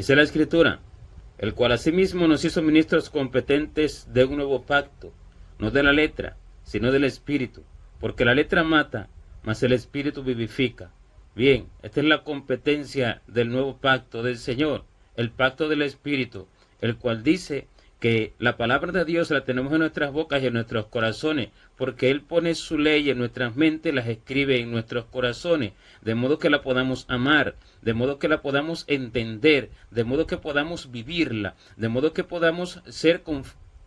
Dice la Escritura, el cual asimismo nos hizo ministros competentes de un nuevo pacto, no de la letra, sino del Espíritu, porque la letra mata, mas el Espíritu vivifica. Bien, esta es la competencia del nuevo pacto del Señor, el pacto del Espíritu, el cual dice que la palabra de Dios la tenemos en nuestras bocas y en nuestros corazones, porque Él pone su ley en nuestras mentes, las escribe en nuestros corazones, de modo que la podamos amar, de modo que la podamos entender, de modo que podamos vivirla, de modo que podamos ser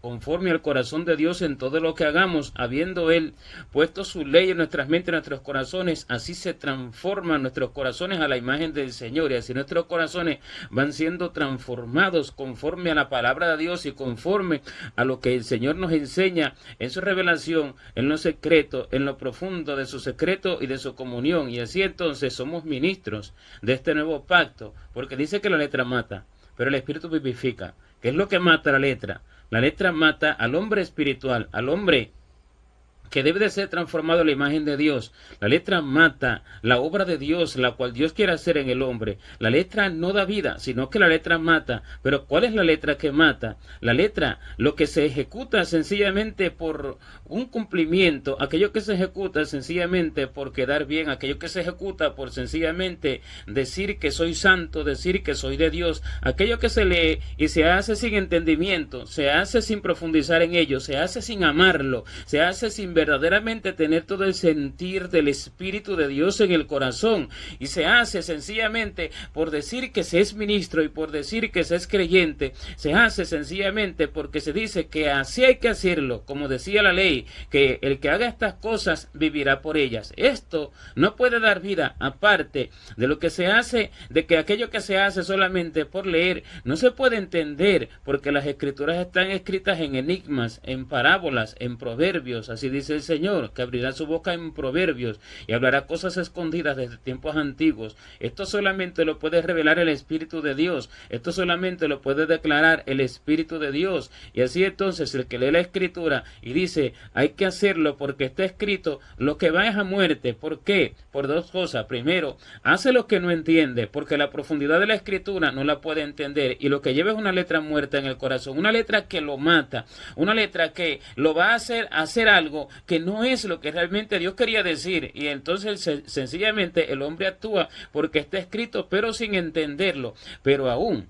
conforme al corazón de Dios en todo lo que hagamos, habiendo Él puesto su ley en nuestras mentes, en nuestros corazones, así se transforman nuestros corazones a la imagen del Señor, y así nuestros corazones van siendo transformados conforme a la palabra de Dios y conforme a lo que el Señor nos enseña en su revelación, en lo secreto, en lo profundo de su secreto y de su comunión, y así entonces somos ministros de este nuevo pacto, porque dice que la letra mata, pero el Espíritu vivifica. ¿Qué es lo que mata la letra? La letra mata al hombre espiritual, al hombre que debe de ser transformado a la imagen de Dios. La letra mata la obra de Dios, la cual Dios quiere hacer en el hombre. La letra no da vida, sino que la letra mata. Pero ¿cuál es la letra que mata? La letra, lo que se ejecuta sencillamente por un cumplimiento, aquello que se ejecuta sencillamente por quedar bien, aquello que se ejecuta por sencillamente decir que soy santo, decir que soy de Dios, aquello que se lee y se hace sin entendimiento, se hace sin profundizar en ello, se hace sin amarlo, se hace sin verdaderamente tener todo el sentir del Espíritu de Dios en el corazón, y se hace sencillamente por decir que se es ministro y por decir que se es creyente, se hace sencillamente porque se dice que así hay que hacerlo, como decía la ley, que el que haga estas cosas vivirá por ellas. Esto no puede dar vida, aparte de lo que se hace, de que aquello que se hace solamente por leer no se puede entender, porque las escrituras están escritas en enigmas, en parábolas, en proverbios. Así dice el Señor, que abrirá su boca en proverbios y hablará cosas escondidas desde tiempos antiguos. Esto solamente lo puede revelar el Espíritu de Dios, esto solamente lo puede declarar el Espíritu de Dios. Y así entonces el que lee la Escritura y dice hay que hacerlo porque está escrito, lo que va es a muerte. ¿Por qué? Por dos cosas. Primero, hace lo que no entiende, porque la profundidad de la Escritura no la puede entender, y lo que lleva es una letra muerta en el corazón, una letra que lo mata, una letra que lo va a hacer algo que no es lo que realmente Dios quería decir, y entonces sencillamente el hombre actúa porque está escrito pero sin entenderlo. Pero aún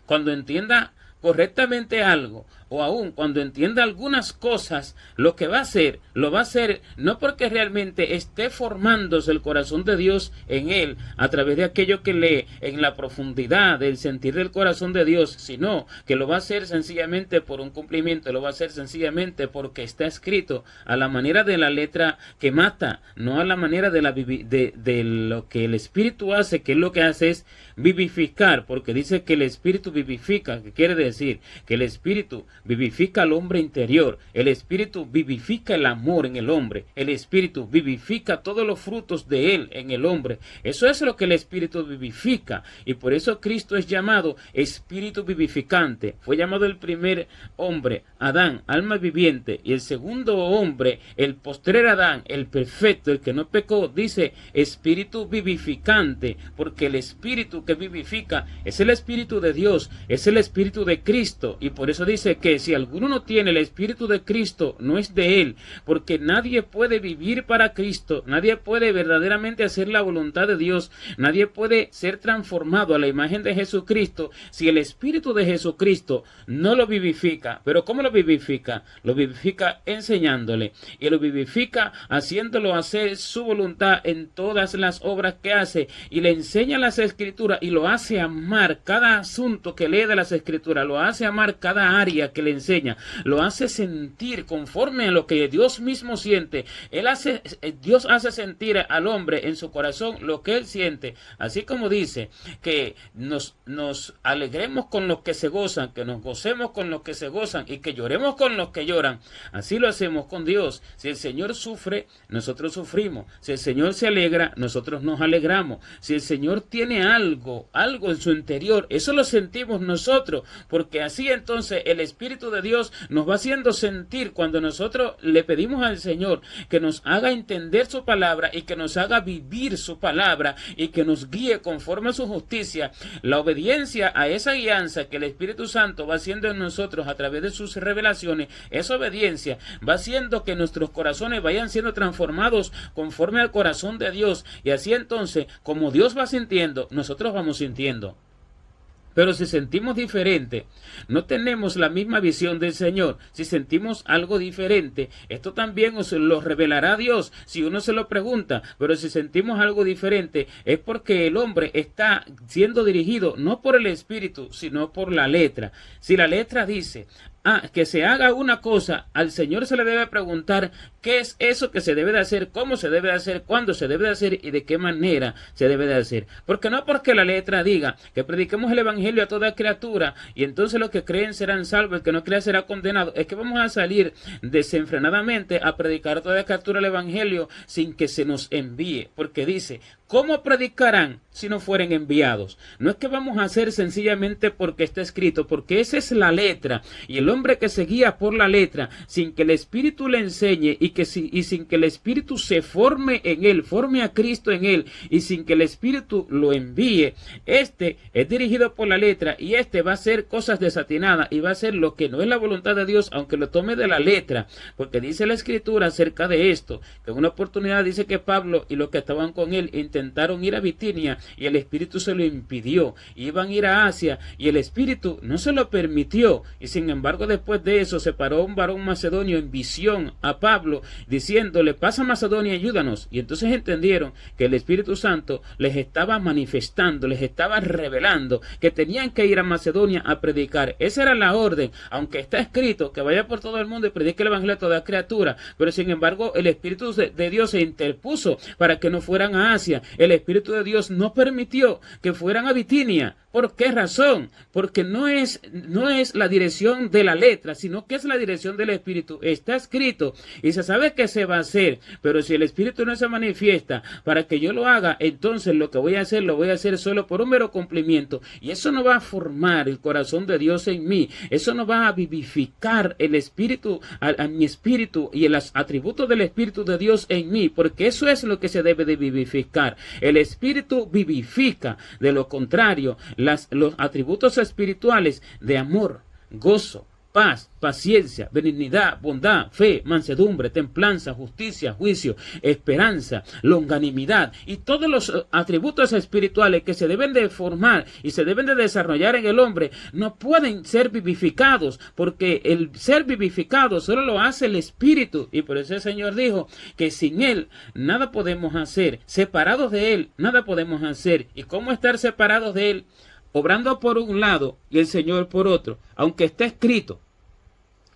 cuando entienda correctamente algo, o aún cuando entienda algunas cosas, lo que va a hacer, lo va a hacer no porque realmente esté formándose el corazón de Dios en él a través de aquello que lee en la profundidad del sentir del corazón de Dios, sino que lo va a hacer sencillamente por un cumplimiento, lo va a hacer sencillamente porque está escrito a la manera de la letra que mata, no a la manera de lo que el Espíritu hace, que es lo que hace es vivificar, porque dice que el Espíritu vivifica, que quiere decir que el Espíritu vivifica al hombre interior, el Espíritu vivifica el amor en el hombre, el Espíritu vivifica todos los frutos de él en el hombre. Eso es lo que el Espíritu vivifica, y por eso Cristo es llamado Espíritu vivificante. Fue llamado el primer hombre, Adán, alma viviente, y el segundo hombre, el postrer Adán, el perfecto, el que no pecó, dice Espíritu vivificante, porque el Espíritu que vivifica es el Espíritu de Dios, es el Espíritu de Cristo, y por eso dice que si alguno no tiene el Espíritu de Cristo, no es de él, porque nadie puede vivir para Cristo, nadie puede verdaderamente hacer la voluntad de Dios, nadie puede ser transformado a la imagen de Jesucristo si el Espíritu de Jesucristo no lo vivifica. Pero ¿cómo lo vivifica? Lo vivifica enseñándole, y lo vivifica haciéndolo hacer su voluntad en todas las obras que hace, y le enseña las Escrituras y lo hace amar cada asunto que lee de las Escrituras, lo hace amar cada área que le enseña, lo hace sentir conforme a lo que Dios mismo siente. Dios hace sentir al hombre en su corazón lo que él siente, así como dice que nos alegremos con los que se gozan, que nos gocemos con los que se gozan y que lloremos con los que lloran. Así lo hacemos con Dios. Si el Señor sufre, nosotros sufrimos. Si el Señor se alegra, nosotros nos alegramos. Si el Señor tiene algo en su interior, eso lo sentimos nosotros, porque así entonces el Espíritu Espíritu de Dios nos va haciendo sentir cuando nosotros le pedimos al Señor que nos haga entender su palabra y que nos haga vivir su palabra y que nos guíe conforme a su justicia. La obediencia a esa guianza que el Espíritu Santo va haciendo en nosotros a través de sus revelaciones, esa obediencia va haciendo que nuestros corazones vayan siendo transformados conforme al corazón de Dios, y así entonces, como Dios va sintiendo, nosotros vamos sintiendo. Pero si sentimos diferente, no tenemos la misma visión del Señor. Si sentimos algo diferente, esto también os lo revelará Dios si uno se lo pregunta. Pero si sentimos algo diferente, es porque el hombre está siendo dirigido no por el Espíritu, sino por la letra. Si la letra dice que se haga una cosa, al Señor se le debe preguntar qué es eso que se debe de hacer, cómo se debe de hacer, cuándo se debe de hacer y de qué manera se debe de hacer. Porque no porque la letra diga que prediquemos el Evangelio a toda criatura y entonces los que creen serán salvos, el que no crea será condenado, es que vamos a salir desenfrenadamente a predicar a toda criatura el Evangelio sin que se nos envíe. Porque dice, ¿cómo predicarán si no fueren enviados? No es que vamos a hacer sencillamente porque está escrito, porque esa es la letra, y el hombre que se guía por la letra, sin que el Espíritu le enseñe y sin que el Espíritu se forme en él, forme a Cristo en él, y sin que el Espíritu lo envíe, este es dirigido por la letra, y este va a hacer cosas desatinadas, y va a hacer lo que no es la voluntad de Dios, aunque lo tome de la letra, porque dice la Escritura acerca de esto, que en una oportunidad dice que Pablo y los que estaban con él intentaron ir a Bitinia y el Espíritu se lo impidió. Iban a ir a Asia y el Espíritu no se lo permitió, y sin embargo después de eso se paró un varón macedonio en visión a Pablo diciéndole, pasa a Macedonia, ayúdanos. Y entonces entendieron que el Espíritu Santo les estaba manifestando, les estaba revelando que tenían que ir a Macedonia a predicar. Esa era la orden, aunque está escrito que vaya por todo el mundo y predique el Evangelio a toda criatura, pero sin embargo el Espíritu de Dios se interpuso para que no fueran a Asia. El Espíritu de Dios no permitió que fueran a Bitinia. ¿Por qué razón? Porque no es la dirección de la letra, sino que es la dirección del Espíritu. Está escrito y se sabe que se va a hacer, pero si el Espíritu no se manifiesta para que yo lo haga, entonces lo que voy a hacer, lo voy a hacer solo por un mero cumplimiento, y eso no va a formar el corazón de Dios en mí, eso no va a vivificar el Espíritu, a mi espíritu y los atributos del Espíritu de Dios en mí, porque eso es lo que se debe de vivificar. El Espíritu vivifica, de lo contrario, los atributos espirituales de amor, gozo, paz, paciencia, benignidad, bondad, fe, mansedumbre, templanza, justicia, juicio, esperanza, longanimidad y todos los atributos espirituales que se deben de formar y se deben de desarrollar en el hombre no pueden ser vivificados, porque el ser vivificado solo lo hace el Espíritu, y por eso el Señor dijo que sin Él nada podemos hacer, separados de Él nada podemos hacer. ¿Y cómo estar separados de Él? Obrando por un lado y el Señor por otro, aunque esté escrito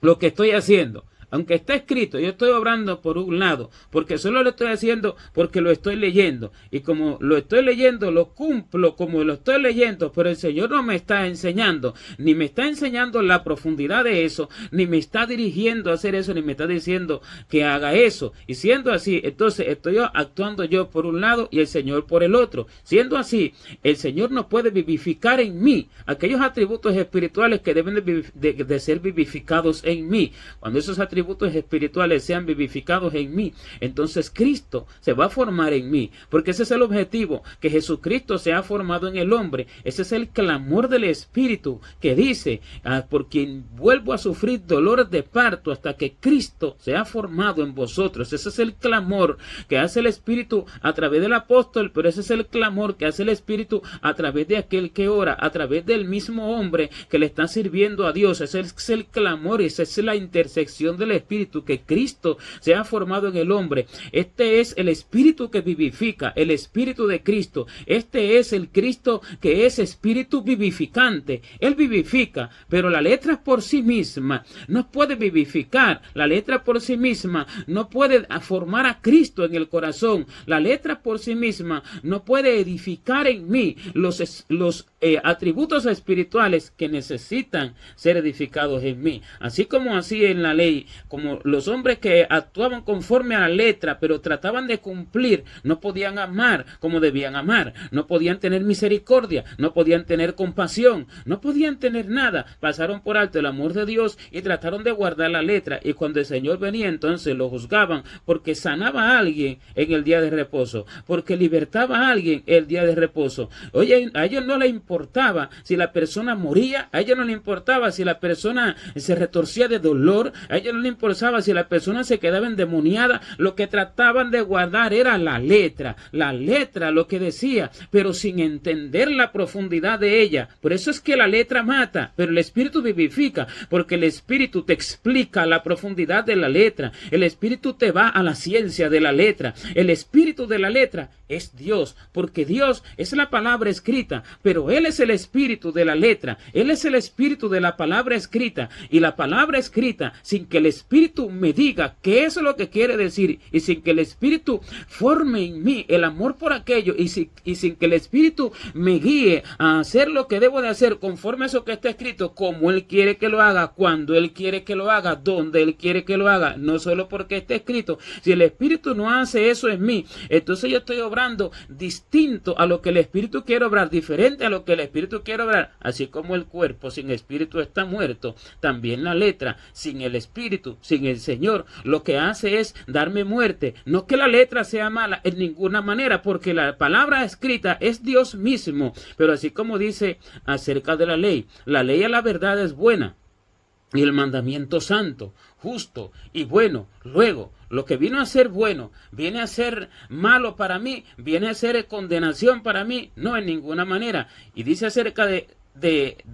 lo que estoy haciendo. Aunque está escrito, yo estoy obrando por un lado, porque solo lo estoy haciendo porque lo estoy leyendo. Y como lo estoy leyendo, lo cumplo como lo estoy leyendo, pero el Señor no me está enseñando, ni me está enseñando la profundidad de eso, ni me está dirigiendo a hacer eso, ni me está diciendo que haga eso. Y siendo así, entonces estoy actuando yo por un lado y el Señor por el otro. Siendo así, el Señor no puede vivificar en mí aquellos atributos espirituales que deben de ser vivificados en mí. Cuando esos atributos espirituales sean vivificados en mí, entonces Cristo se va a formar en mí, porque ese es el objetivo, que Jesucristo se ha formado en el hombre. Ese es el clamor del Espíritu que dice, por quien vuelvo a sufrir dolores de parto hasta que Cristo se ha formado en vosotros. Ese es el clamor que hace el Espíritu a través del apóstol, pero ese es el clamor que hace el Espíritu a través de aquel que ora, a través del mismo hombre que le está sirviendo a Dios. Ese es el clamor, esa es la intersección del Espíritu, que Cristo se ha formado en el hombre. Este es el Espíritu que vivifica, el Espíritu de Cristo. Este es el Cristo que es Espíritu vivificante. Él vivifica, pero la letra por sí misma no puede vivificar. La letra por sí misma no puede formar a Cristo en el corazón. La letra por sí misma no puede edificar en mí los atributos espirituales que necesitan ser edificados en mí. Así como así en la ley como los hombres que actuaban conforme a la letra, pero trataban de cumplir, no podían amar como debían amar, no podían tener misericordia, no podían tener compasión, no podían tener nada, pasaron por alto el amor de Dios y trataron de guardar la letra, y cuando el Señor venía entonces lo juzgaban porque sanaba a alguien en el día de reposo, porque libertaba a alguien el día de reposo. Oye, a ellos no les importaba si la persona moría, a ellos no les importaba si la persona se retorcía de dolor, a ellos no les importaba si la persona se quedaba endemoniada, lo que trataban de guardar era la letra lo que decía, pero sin entender la profundidad de ella. Por eso es que la letra mata, pero el Espíritu vivifica, porque el Espíritu te explica la profundidad de la letra, el Espíritu te va a la ciencia de la letra, el Espíritu de la letra es Dios, porque Dios es la palabra escrita, pero Él es el Espíritu de la letra, Él es el Espíritu de la palabra escrita, y la palabra escrita, sin que el Espíritu me diga qué es lo que quiere decir, y sin que el Espíritu forme en mí el amor por aquello, y sin que el Espíritu me guíe a hacer lo que debo de hacer conforme a eso que está escrito, como Él quiere que lo haga, cuando Él quiere que lo haga, donde Él quiere que lo haga, no solo porque está escrito. Si el Espíritu no hace eso en mí, entonces yo estoy obrando distinto a lo que el Espíritu quiere obrar, diferente a lo que el Espíritu quiere obrar. Así como el cuerpo sin Espíritu está muerto, también la letra sin el Espíritu, sin el Señor, lo que hace es darme muerte. No que la letra sea mala en ninguna manera, porque la palabra escrita es Dios mismo, pero así como dice acerca de la ley a la verdad es buena, y el mandamiento santo, justo y bueno. Luego, lo que vino a ser bueno, viene a ser malo para mí, viene a ser condenación para mí, no en ninguna manera. Y dice acerca de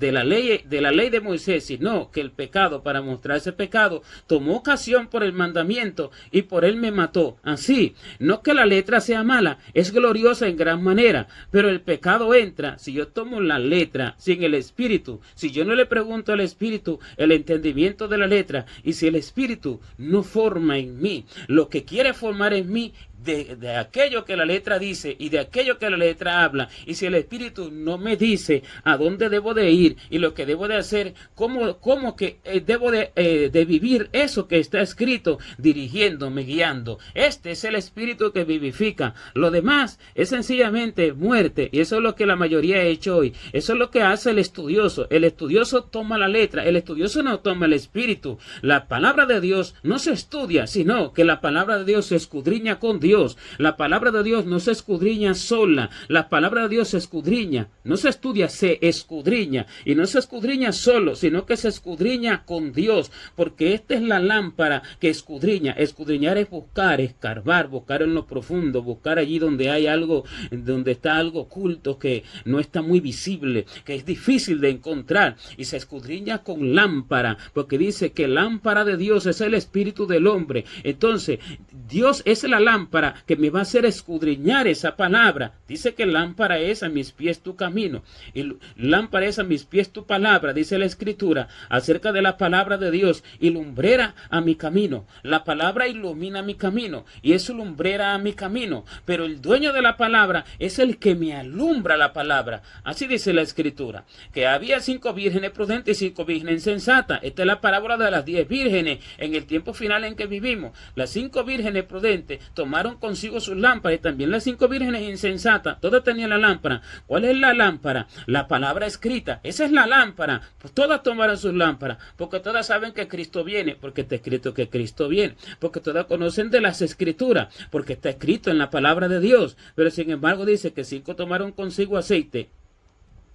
la ley de Moisés, sino que el pecado, para mostrar ese pecado, tomó ocasión por el mandamiento y por él me mató. Así, no que la letra sea mala, es gloriosa en gran manera, pero el pecado entra si yo tomo la letra sin el Espíritu, si yo no le pregunto al Espíritu el entendimiento de la letra, y si el Espíritu no forma en mí lo que quiere formar en mí, de aquello que la letra dice y de aquello que la letra habla, y si el Espíritu no me dice a dónde debo de ir y lo que debo de hacer, cómo que debo de vivir eso que está escrito, dirigiéndome, guiando, este es el Espíritu que vivifica. Lo demás es sencillamente muerte, y eso es lo que la mayoría ha hecho hoy. Eso es lo que hace el estudioso. El estudioso toma la letra, el estudioso no toma el Espíritu. La palabra de Dios no se estudia, sino que la palabra de Dios se escudriña con Dios. La palabra de Dios no se escudriña sola, la palabra de Dios se escudriña, no se estudia, se escudriña, y no se escudriña solo, sino que se escudriña con Dios, porque esta es la lámpara que escudriña. Escudriñar es buscar, escarbar, buscar en lo profundo, buscar allí donde hay algo, donde está algo oculto que no está muy visible, que es difícil de encontrar, y se escudriña con lámpara, porque dice que lámpara de Dios es el espíritu del hombre. Entonces, Dios es la lámpara que me va a hacer escudriñar esa palabra. Dice que lámpara es a mis pies tu camino, y lámpara es a mis pies tu palabra, dice la Escritura acerca de la palabra de Dios, y lumbrera a mi camino. La palabra ilumina mi camino y es lumbrera a mi camino, pero el dueño de la palabra es el que me alumbra la palabra. Así dice la Escritura, que había 5 vírgenes prudentes y 5 vírgenes insensatas. Esta es la parábola de las 10 vírgenes en el tiempo final en que vivimos. Las 5 vírgenes prudentes tomaron consigo sus lámparas, y también las 5 vírgenes insensatas, todas tenían la lámpara. ¿Cuál es la lámpara? La palabra escrita. Esa es la lámpara. Pues todas tomaron sus lámparas, porque todas saben que Cristo viene, porque está escrito que Cristo viene, porque todas conocen de las Escrituras, porque está escrito en la palabra de Dios. Pero sin embargo dice que 5 tomaron consigo aceite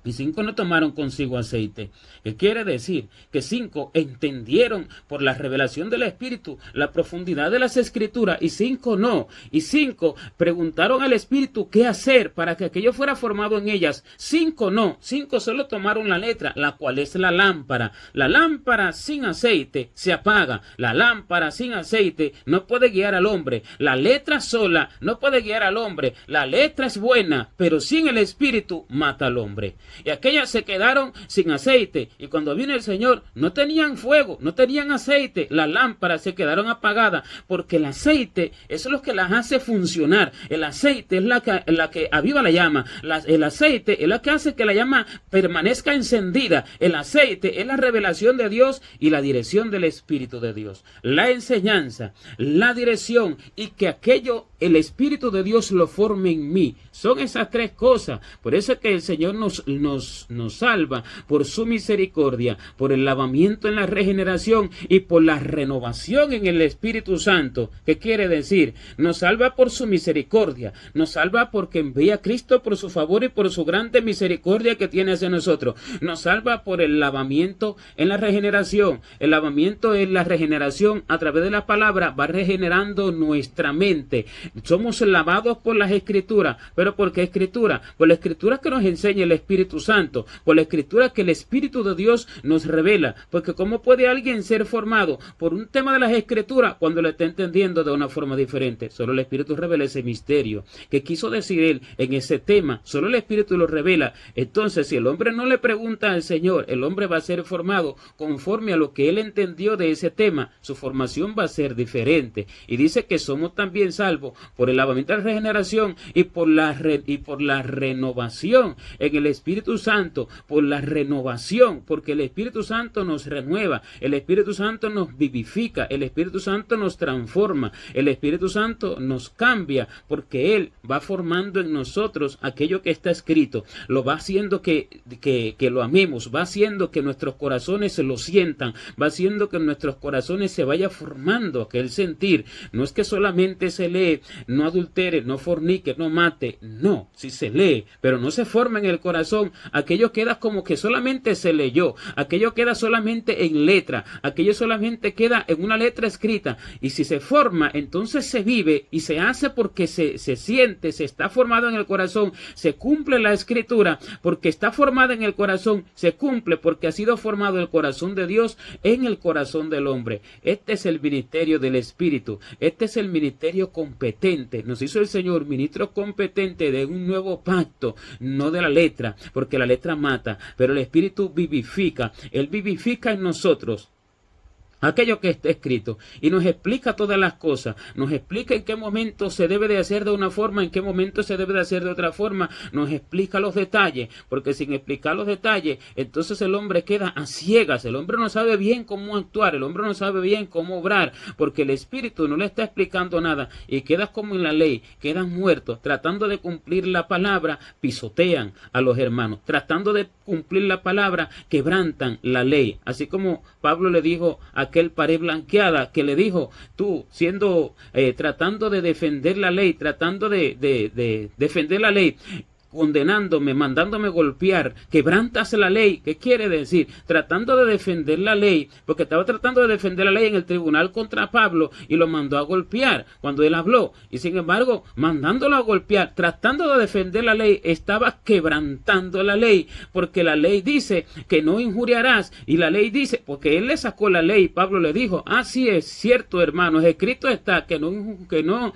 y 5 no tomaron consigo aceite. ¿Qué quiere decir? Que 5 entendieron por la revelación del Espíritu la profundidad de las Escrituras, y 5 no. Y 5 preguntaron al Espíritu qué hacer para que aquello fuera formado en ellas. 5 no. 5 solo tomaron la letra, la cual es la lámpara. La lámpara sin aceite se apaga. La lámpara sin aceite no puede guiar al hombre. La letra sola no puede guiar al hombre. La letra es buena, pero sin el Espíritu mata al hombre. Y aquellas se quedaron sin aceite. Y cuando vino el Señor, no tenían fuego, no tenían aceite. Las lámparas se quedaron apagadas porque el aceite es lo que las hace funcionar. El aceite es la que aviva la llama. El aceite es la que hace que la llama permanezca encendida. El aceite es la revelación de Dios y la dirección del Espíritu de Dios. La enseñanza, la dirección y que aquello, el Espíritu de Dios lo forme en mí. Son esas tres cosas. Por eso es que el Señor nos salva por su misericordia, por el lavamiento en la regeneración y por la renovación en el Espíritu Santo. ¿Qué quiere decir? Nos salva por su misericordia, nos salva porque envía a Cristo por su favor y por su grande misericordia que tiene hacia nosotros. Nos salva por el lavamiento en la regeneración. El lavamiento en la regeneración a través de la palabra va regenerando nuestra mente. Somos lavados por las Escrituras. ¿Pero por qué Escritura? Por la Escritura que nos enseña el Espíritu Santo, por la Escritura que el Espíritu de Dios nos revela. Porque ¿cómo puede alguien ser formado por un tema de las Escrituras cuando lo está entendiendo de una forma diferente? Solo el Espíritu revela ese misterio. ¿Qué quiso decir él en ese tema? Solo el Espíritu lo revela. Entonces, si el hombre no le pregunta al Señor, el hombre va a ser formado conforme a lo que él entendió de ese tema. Su formación va a ser diferente. Y dice que somos también salvos por el lavamiento de la regeneración y por la renovación en el Espíritu Santo, por la renovación, porque el Espíritu Santo nos renueva, el Espíritu Santo nos vivifica, el Espíritu Santo nos transforma, el Espíritu Santo nos cambia, porque Él va formando en nosotros aquello que está escrito, lo va haciendo que lo amemos, va haciendo que nuestros corazones lo sientan, va haciendo que en nuestros corazones se vaya formando aquel sentir. No es que solamente se lee, no adultere, no fornique, no mate, no, si se lee, pero no se forma en el corazón, aquello queda como que solamente se leyó, aquello queda solamente en letra, aquello solamente queda en una letra escrita, y si se forma, entonces se vive y se hace porque se siente, se está formado en el corazón, se cumple la Escritura, porque está formada en el corazón, se cumple porque ha sido formado el corazón de Dios en el corazón del hombre. Este es el ministerio del Espíritu, este es el ministerio competente, nos hizo el Señor ministro competente de un nuevo pacto, no de la letra, porque la letra mata, pero el Espíritu vivifica, Él vivifica en nosotros aquello que está escrito y nos explica todas las cosas, nos explica en qué momento se debe de hacer de una forma, en qué momento se debe de hacer de otra forma, nos explica los detalles, porque sin explicar los detalles, entonces el hombre queda a ciegas, el hombre no sabe bien cómo actuar, el hombre no sabe bien cómo obrar, porque el Espíritu no le está explicando nada y quedas como en la ley, quedan muertos, tratando de cumplir la palabra, pisotean a los hermanos, tratando de cumplir la palabra, quebrantan la ley, así como Pablo le dijo a aquel pared blanqueada que le dijo, tú tratando de defender la ley, tratando de defender la ley, condenándome, mandándome golpear, quebrantas la ley. ¿Qué quiere decir? Tratando de defender la ley, porque estaba tratando de defender la ley en el tribunal contra Pablo y lo mandó a golpear cuando él habló, y sin embargo, mandándolo a golpear, tratando de defender la ley, estaba quebrantando la ley, porque la ley dice que no injuriarás, y la ley dice, porque él le sacó la ley, Pablo le dijo, así es cierto, hermanos, escrito está que no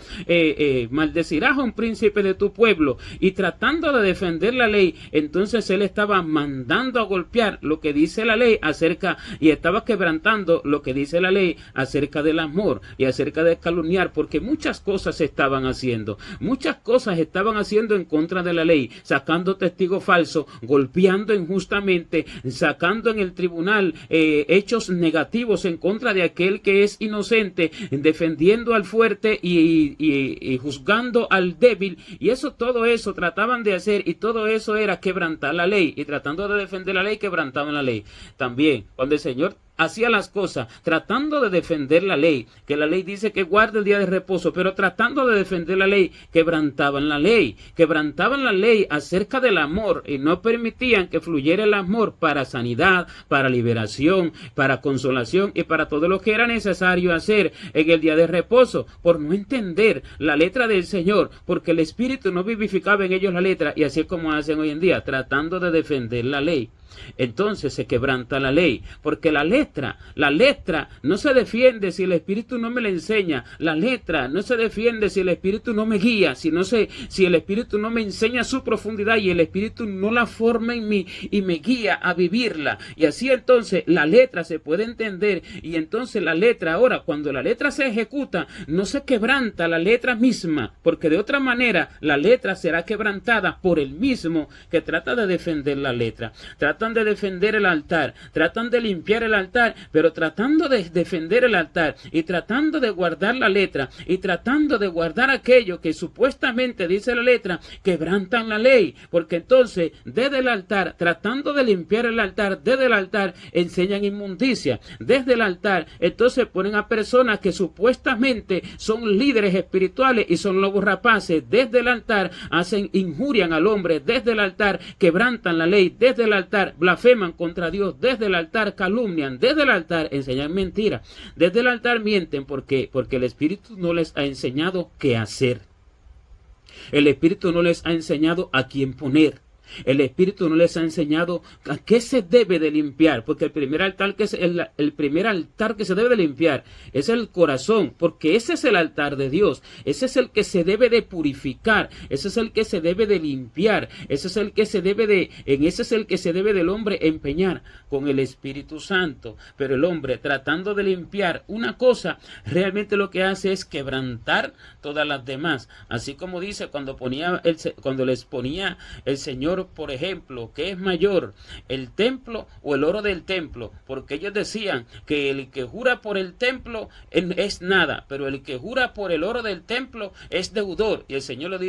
maldecirás a un príncipe de tu pueblo, y tratando de defender la ley, entonces él estaba mandando a golpear lo que dice la ley acerca, y estaba quebrantando lo que dice la ley acerca del amor y acerca de calumniar, porque muchas cosas estaban haciendo en contra de la ley, sacando testigos falsos, golpeando injustamente, sacando en el tribunal hechos negativos en contra de aquel que es inocente, defendiendo al fuerte y juzgando al débil, y todo eso trataban de hacer, y todo eso era quebrantar la ley, y tratando de defender la ley, quebrantaban la ley. También, cuando el Señor hacía las cosas tratando de defender la ley, que la ley dice que guarde el día de reposo, pero tratando de defender la ley, quebrantaban la ley acerca del amor, y no permitían que fluyera el amor para sanidad, para liberación, para consolación y para todo lo que era necesario hacer en el día de reposo, por no entender la letra del Señor, porque el Espíritu no vivificaba en ellos la letra, y así es como hacen hoy en día, tratando de defender la ley. entonces se quebranta la ley, porque la letra no se defiende si el Espíritu no me la enseña, la letra no se defiende si el Espíritu no me guía, si el Espíritu no me enseña su profundidad y el Espíritu no la forma en mí y me guía a vivirla. Y así entonces la letra se puede entender, y entonces la letra, ahora cuando la letra se ejecuta, no se quebranta la letra misma, porque de otra manera la letra será quebrantada por el mismo que trata de defender la letra. Tratan de defender el altar, tratan de limpiar el altar, pero tratando de defender el altar y tratando de guardar la letra y tratando de guardar aquello que supuestamente dice la letra, quebrantan la ley, porque entonces desde el altar, tratando de limpiar el altar, desde el altar enseñan inmundicia, desde el altar entonces ponen a personas que supuestamente son líderes espirituales y son lobos rapaces, desde el altar injurian al hombre, desde el altar quebrantan la ley, desde el altar blasfeman contra Dios, desde el altar calumnian, desde el altar enseñan mentiras, desde el altar mienten porque el Espíritu no les ha enseñado qué hacer. El Espíritu no les ha enseñado a quién poner. El Espíritu no les ha enseñado a qué se debe de limpiar, porque el primer altar que se debe de limpiar es el corazón, porque ese es el altar de Dios, ese es el que se debe de purificar, ese es el que se debe de limpiar, ese es el que se debe del hombre empeñar con el Espíritu Santo. Pero el hombre, tratando de limpiar una cosa, realmente lo que hace es quebrantar todas las demás. Así como dice cuando les ponía el Señor, por ejemplo, ¿qué es mayor, el templo o el oro del templo? Porque ellos decían que el que jura por el templo es nada, pero el que jura por el oro del templo es deudor. Y el Señor le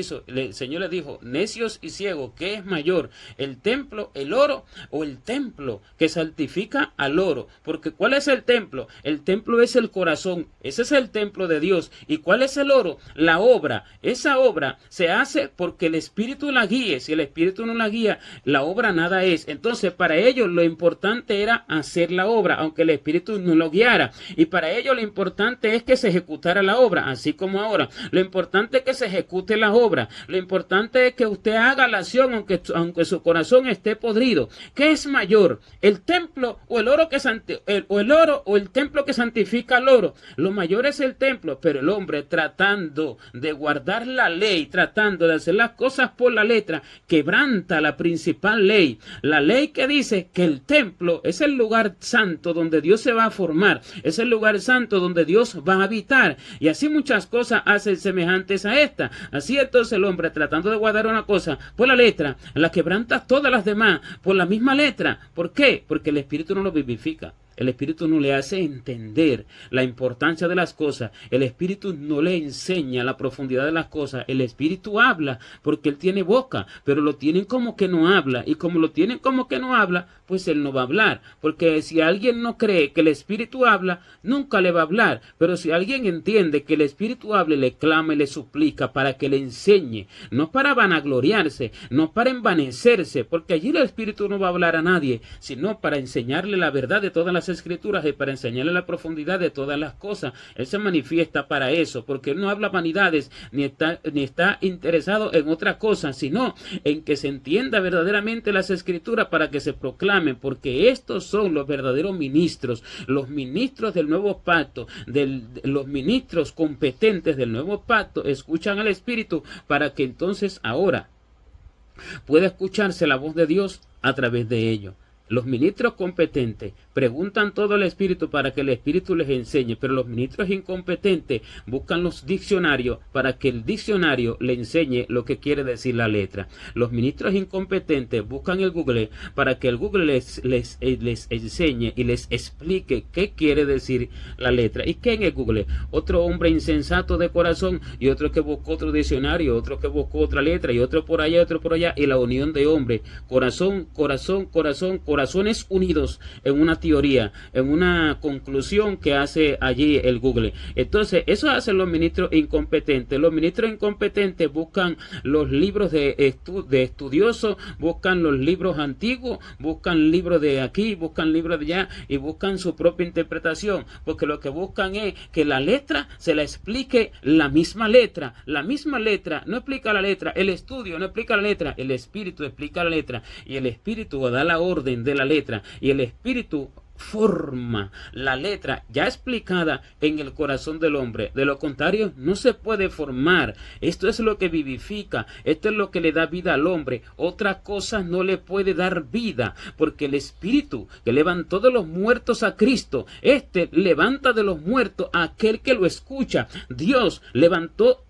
dijo, necios y ciegos, ¿qué es mayor, el templo, el oro o el templo que santifica al oro? Porque ¿cuál es el templo? El templo es el corazón, ese es el templo de Dios. ¿Y cuál es el oro? La obra. Esa obra se hace porque el Espíritu la guíe. Si el Espíritu no la guía, la obra nada es. Entonces para ellos lo importante era hacer la obra, aunque el Espíritu no lo guiara, y para ellos lo importante es que se ejecutara la obra. Así como ahora lo importante es que se ejecute la obra, lo importante es que usted haga la acción aunque su corazón esté podrido. ¿Qué es mayor, el templo o el oro o el templo que santifica al oro? Lo mayor es el templo, pero el hombre, tratando de guardar la ley, tratando de hacer las cosas por la letra, quebranta la principal ley, la ley que dice que el templo es el lugar santo donde Dios se va a formar, es el lugar santo donde Dios va a habitar, y así muchas cosas hacen semejantes a esta. Así entonces el hombre, tratando de guardar una cosa por la letra, la quebranta todas las demás por la misma letra. ¿Por qué? Porque el Espíritu no lo vivifica. El Espíritu no le hace entender la importancia de las cosas. El Espíritu no le enseña la profundidad de las cosas. El Espíritu habla porque Él tiene boca, pero lo tienen como que no habla. Y como lo tienen como que no habla, pues Él no va a hablar. Porque si alguien no cree que el Espíritu habla, nunca le va a hablar. Pero si alguien entiende que el Espíritu habla, le clama y le suplica para que le enseñe. No para vanagloriarse, no para envanecerse, porque allí el Espíritu no va a hablar a nadie, sino para enseñarle la verdad de todas las Escrituras y para enseñarle la profundidad de todas las cosas. Él se manifiesta para eso, porque Él no habla vanidades ni está interesado en otra cosa, sino en que se entienda verdaderamente las Escrituras para que se proclamen, porque estos son los verdaderos ministros, los ministros del nuevo pacto, los ministros competentes del nuevo pacto. Escuchan al Espíritu para que entonces ahora pueda escucharse la voz de Dios a través de ellos. Los ministros competentes preguntan todo al Espíritu para que el Espíritu les enseñe, pero los ministros incompetentes buscan los diccionarios para que el diccionario le enseñe lo que quiere decir la letra. Los ministros incompetentes buscan el Google para que el Google les enseñe y les explique qué quiere decir la letra. ¿Y qué en el Google? Otro hombre insensato de corazón, y otro que buscó otro diccionario, otro que buscó otra letra, y otro por allá, y la unión de hombres, corazones unidos en una teoría, en una conclusión que hace allí el Google. Entonces, eso hacen los ministros incompetentes. Los ministros incompetentes buscan los libros de estudiosos, buscan los libros antiguos, buscan libros de aquí, buscan libros de allá, y buscan su propia interpretación, porque lo que buscan es que la letra se la explique la misma letra. La misma letra no explica la letra, el estudio no explica la letra, el Espíritu explica la letra, y el Espíritu da la orden de la letra, y el Espíritu forma la letra ya explicada en el corazón del hombre. De lo contrario, no se puede formar. Esto es lo que vivifica, esto es lo que le da vida al hombre. Otra cosa no le puede dar vida, porque el Espíritu que levantó de los muertos a Cristo, este levanta de los muertos a aquel que lo escucha. Dios levantó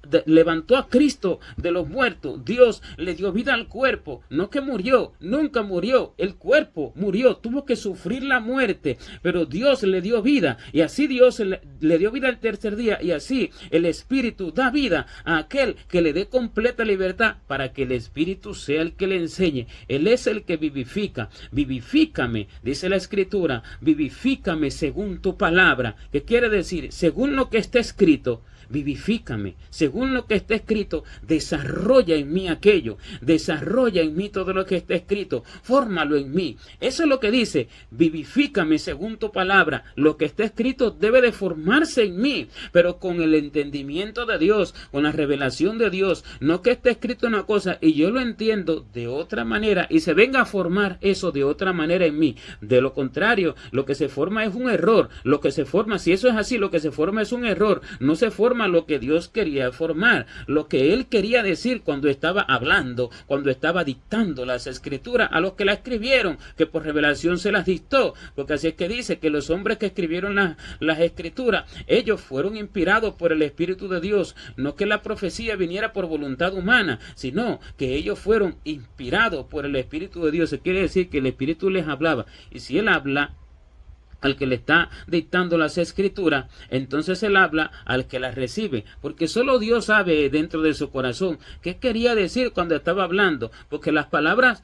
a Cristo de los muertos. Dios le dio vida al cuerpo, no que murió, nunca murió. El cuerpo murió, tuvo que sufrir la muerte, pero Dios le dio vida, y así Dios le dio vida al tercer día, y así el Espíritu da vida a aquel que le dé completa libertad, para que el Espíritu sea el que le enseñe. Él es el que vivifica. Vivifícame, dice la Escritura, vivifícame según tu palabra, que quiere decir, según lo que está escrito, vivifícame, según lo que está escrito, desarrolla en mí aquello, desarrolla en mí todo lo que está escrito, fórmalo en mí. Eso es lo que dice, vivifícame según tu palabra. Lo que está escrito debe de formarse en mí, pero con el entendimiento de Dios, con la revelación de Dios, no que esté escrito una cosa y yo lo entiendo de otra manera y se venga a formar eso de otra manera en mí. De lo contrario, lo que se forma es un error. Lo que se forma, si eso es así, lo que se forma es un error. No se forma lo que Dios quería formar, lo que Él quería decir cuando estaba hablando, cuando estaba dictando las Escrituras a los que la escribieron, que por revelación se las dictó, porque así es que dice que los hombres que escribieron las Escrituras, ellos fueron inspirados por el Espíritu de Dios, no que la profecía viniera por voluntad humana, sino que ellos fueron inspirados por el Espíritu de Dios. Se quiere decir que el Espíritu les hablaba, y si Él habla al que le está dictando las Escrituras, entonces Él habla al que las recibe, porque solo Dios sabe dentro de su corazón qué quería decir cuando estaba hablando, porque las palabras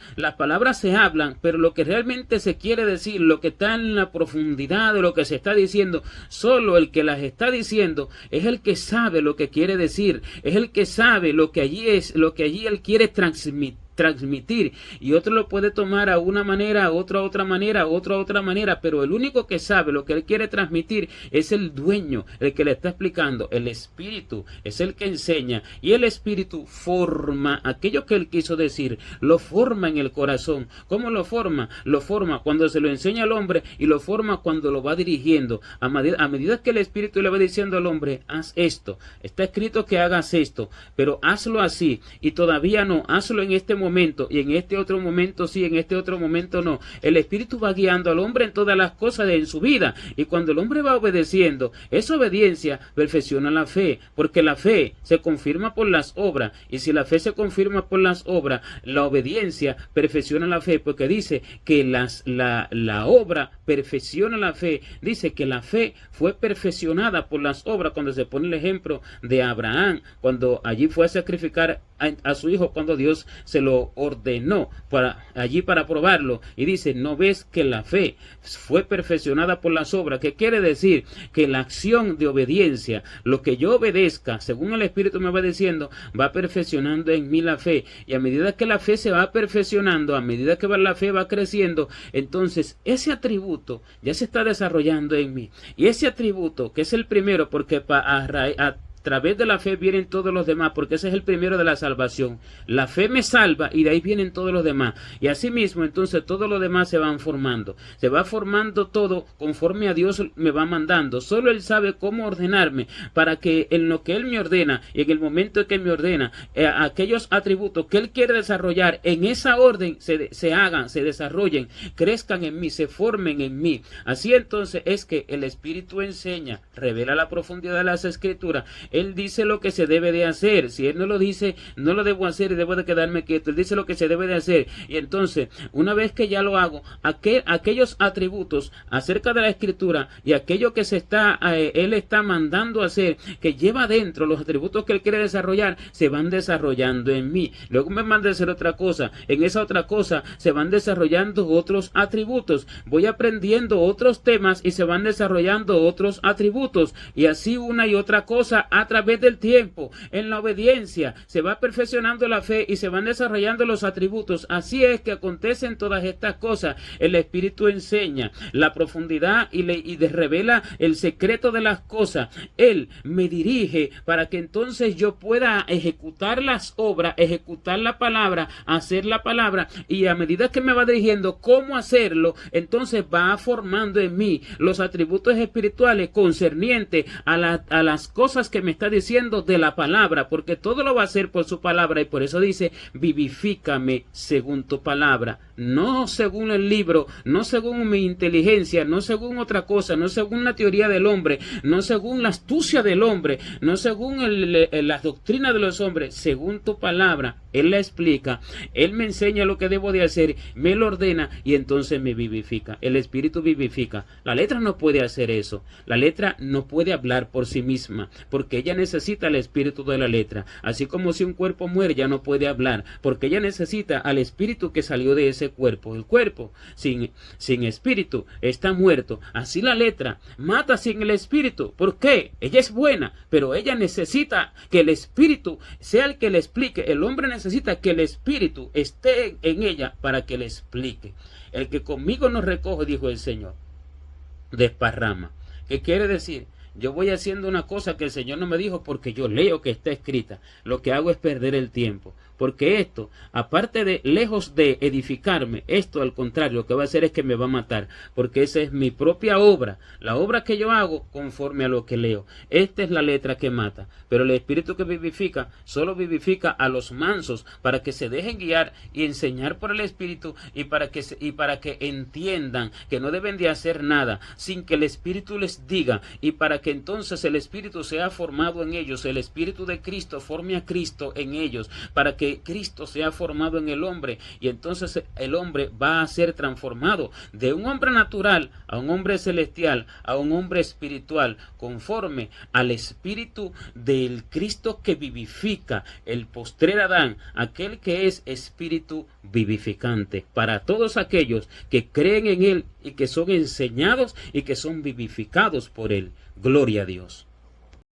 se hablan, pero lo que realmente se quiere decir, lo que está en la profundidad de lo que se está diciendo, solo el que las está diciendo es el que sabe lo que quiere decir, es el que sabe lo que allí es, lo que allí Él quiere transmitir, y otro lo puede tomar a una manera, otro a otra manera, otro a otra manera, pero el único que sabe lo que Él quiere transmitir es el dueño, el que le está explicando. El Espíritu es el que enseña, y el Espíritu forma aquello que Él quiso decir, lo forma en el corazón. ¿Cómo lo forma? Lo forma cuando se lo enseña al hombre, y lo forma cuando lo va dirigiendo. A medida que el Espíritu le va diciendo al hombre, haz esto, está escrito que hagas esto, pero hazlo así, y todavía no, hazlo en este momento, y en este otro momento sí, en este otro momento no. El Espíritu va guiando al hombre en todas las cosas en su vida, y cuando el hombre va obedeciendo, esa obediencia perfecciona la fe, porque la fe se confirma por las obras, y si la fe se confirma por las obras, la obediencia perfecciona la fe, porque dice que la obra perfecciona la fe. Dice que la fe fue perfeccionada por las obras, cuando se pone el ejemplo de Abraham, cuando allí fue a sacrificar a su hijo, cuando Dios se lo ordenó para probarlo, y dice, ¿no ves que la fe fue perfeccionada por las obras? ¿Qué quiere decir? Que la acción de obediencia, lo que yo obedezca, según el Espíritu me va diciendo, va perfeccionando en mí la fe, y a medida que la fe se va perfeccionando, a medida que la fe va creciendo, entonces ese atributo ya se está desarrollando en mí, y ese atributo, que es el primero, porque a través de la fe vienen todos los demás, porque ese es el primero de la salvación. La fe me salva, y de ahí vienen todos los demás. Y así mismo, entonces, todos los demás se van formando. Se va formando todo conforme a Dios me va mandando. Solo Él sabe cómo ordenarme, para que en lo que Él me ordena, y en el momento en que me ordena, aquellos atributos que Él quiere desarrollar, en esa orden se hagan, se desarrollen, crezcan en mí, se formen en mí. Así entonces es que el Espíritu enseña, revela la profundidad de las Escrituras. Él dice lo que se debe de hacer. Si Él no lo dice, no lo debo hacer y debo de quedarme quieto. Él dice lo que se debe de hacer. Y entonces, una vez que ya lo hago, aquellos atributos acerca de la Escritura y aquello que Él está mandando hacer, que lleva adentro los atributos que Él quiere desarrollar, se van desarrollando en mí. Luego me manda a hacer otra cosa. En esa otra cosa se van desarrollando otros atributos. Voy aprendiendo otros temas y se van desarrollando otros atributos. Y así una y otra cosa a través del tiempo, en la obediencia, se va perfeccionando la fe y se van desarrollando los atributos. Así es que acontecen todas estas cosas. El Espíritu enseña la profundidad y revela el secreto de las cosas. Él me dirige para que entonces yo pueda ejecutar las obras, ejecutar la palabra, hacer la palabra, y a medida que me va dirigiendo cómo hacerlo, entonces va formando en mí los atributos espirituales concernientes a las cosas que me está diciendo de la palabra, porque todo lo va a hacer por su palabra, y por eso dice, vivifícame según tu palabra, no según el libro, no según mi inteligencia, no según otra cosa, no según la teoría del hombre, no según la astucia del hombre, no según la doctrina de los hombres, según tu palabra. Él la explica, Él me enseña lo que debo de hacer, me lo ordena y entonces me vivifica. El Espíritu vivifica. La letra no puede hacer eso. La letra no puede hablar por sí misma, porque ella necesita el Espíritu de la letra. Así como si un cuerpo muere, ya no puede hablar, porque ella necesita al Espíritu que salió de ese cuerpo. El cuerpo sin Espíritu está muerto. Así la letra mata sin el Espíritu. ¿Por qué? Ella es buena, pero ella necesita que el Espíritu sea el que le explique. El hombre necesita que el Espíritu esté en ella para que le explique. El que conmigo no recoge, dijo el Señor, desparrama. ¿Qué quiere decir? Yo voy haciendo una cosa que el Señor no me dijo porque yo leo que está escrita. Lo que hago es perder el tiempo. Porque esto, aparte de lejos de edificarme, esto al contrario, lo que va a hacer es que me va a matar. Porque esa es mi propia obra. La obra que yo hago conforme a lo que leo. Esta es la letra que mata. Pero el Espíritu que vivifica, solo vivifica a los mansos para que se dejen guiar y enseñar por el Espíritu y para que entiendan que no deben de hacer nada sin que el Espíritu les diga, y para que entonces el Espíritu sea formado en ellos, el Espíritu de Cristo forme a Cristo en ellos, para que Cristo sea formado en el hombre, y entonces el hombre va a ser transformado de un hombre natural a un hombre celestial, a un hombre espiritual, conforme al Espíritu del Cristo que vivifica, el postrer Adán, aquel que es Espíritu vivificante para todos aquellos que creen en Él y que son enseñados y que son vivificados por Él. Gloria a Dios.